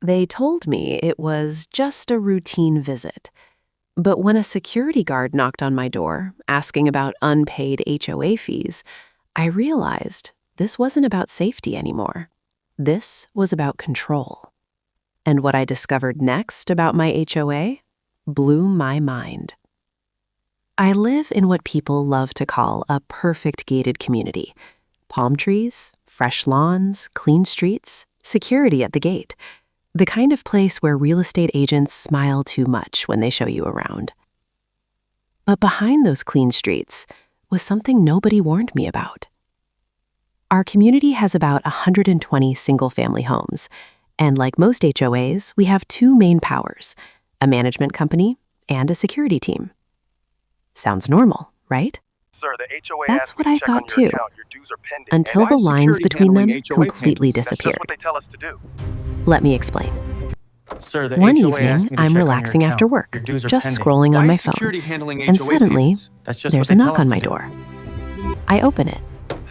They told me it was just a routine visit. But when a security guard knocked on my door, asking about unpaid HOA fees, I realized this wasn't about safety anymore. This was about control. And what I discovered next about my HOA blew my mind. I live in what people love to call a perfect gated community. Palm trees, fresh lawns, clean streets, security at the gate. The kind of place where real estate agents smile too much when they show you around. But behind those clean streets was something nobody warned me about. Our community has about 120 single-family homes, and like most HOAs, we have two main powers, a management company and a security team. Sounds normal, right? Sir, the HOA That's asked what me I to check on thought your too, account. Your dues are pending. until why the is lines security between them handling HOA completely payments? That's disappeared. just what they tell us to do. Let me explain. Sir, the One HOA evening, asked me to I'm check on your relaxing account. after work, Your dues are just pending. scrolling Why on my is phone, security handling and HOA suddenly, payments? That's just there's what a they knock tell us on my to do. door. I open it,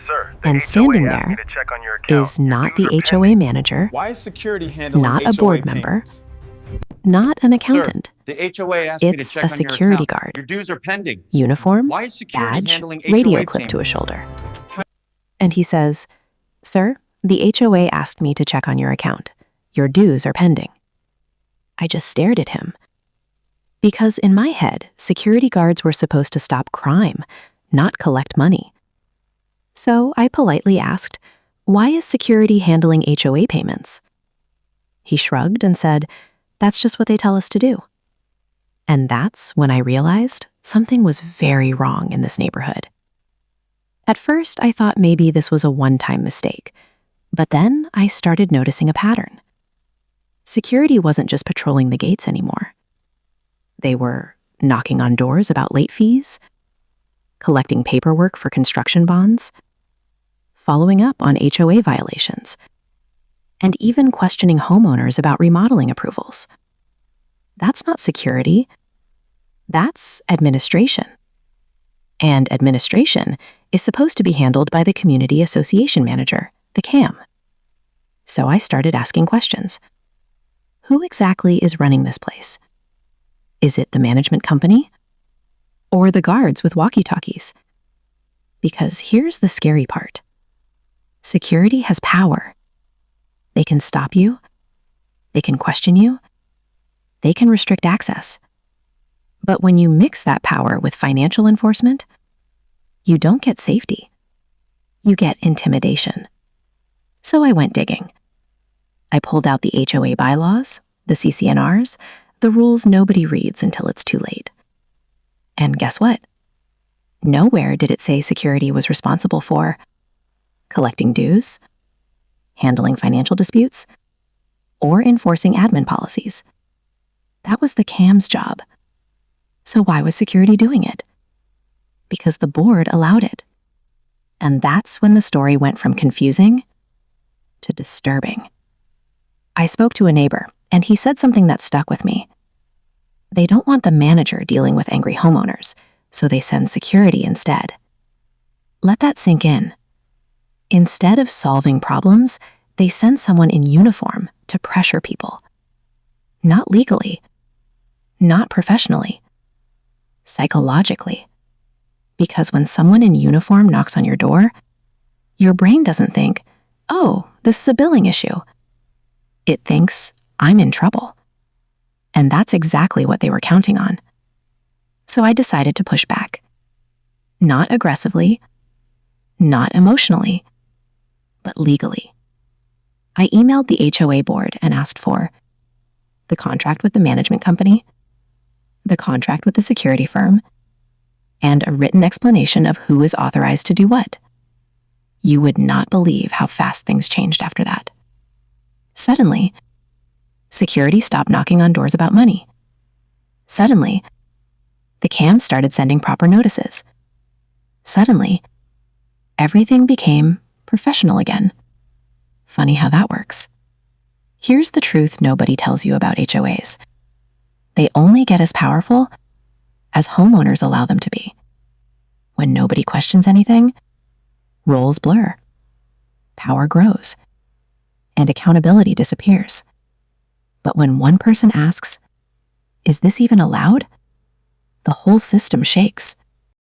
Sir, the and HOA standing asked me there to check on your account. is Your not dues the are HOA pending. manager, Why is security handling not a HOA board member, payments? not an accountant. Sir, the HOA asked me to It's check a on your security account. guard. Your dues are pending. Uniform, Why is security badge, handling radio HOA clip to a payments? shoulder. And he says, "Sir, the HOA asked me to check on your account. Your dues are pending." I just stared at him. Because in my head, security guards were supposed to stop crime, not collect money. So I politely asked, "Why is security handling HOA payments?" He shrugged and said, "That's just what they tell us to do." And that's when I realized something was very wrong in this neighborhood. At first, I thought maybe this was a one-time mistake, but then I started noticing a pattern. Security wasn't just patrolling the gates anymore. They were knocking on doors about late fees, collecting paperwork for construction bonds, following up on HOA violations, and even questioning homeowners about remodeling approvals. That's not security. That's administration. And administration is supposed to be handled by the Community Association Manager, the CAM. So I started asking questions. Who exactly is running this place? Is it the management company? Or the guards with walkie-talkies? Because here's the scary part. Security has power. They can stop you. They can question you. They can restrict access. But when you mix that power with financial enforcement, you don't get safety. You get intimidation. So I went digging. I pulled out the HOA bylaws, the CCNRs, the rules nobody reads until it's too late. And guess what? Nowhere did it say security was responsible for collecting dues, handling financial disputes, or enforcing admin policies. That was the CAM's job. So why was security doing it? Because the board allowed it. And that's when the story went from confusing to disturbing. I spoke to a neighbor, and he said something that stuck with me. They don't want the manager dealing with angry homeowners, so they send security instead. Let that sink in. Instead of solving problems, they send someone in uniform to pressure people. Not legally, not professionally, psychologically. Because when someone in uniform knocks on your door, your brain doesn't think, "Oh, this is a billing issue." It thinks, "I'm in trouble." And that's exactly what they were counting on. So I decided to push back. Not aggressively, not emotionally, but legally. I emailed the HOA board and asked for the contract with the management company, the contract with the security firm, and a written explanation of who is authorized to do what. You would not believe how fast things changed after that. Suddenly, security stopped knocking on doors about money. Suddenly, the CAM started sending proper notices. Suddenly, everything became professional again. Funny how that works. Here's the truth nobody tells you about HOAs. They only get as powerful as homeowners allow them to be. When nobody questions anything, roles blur, power grows, and accountability disappears. But when one person asks, "Is this even allowed?" the whole system shakes.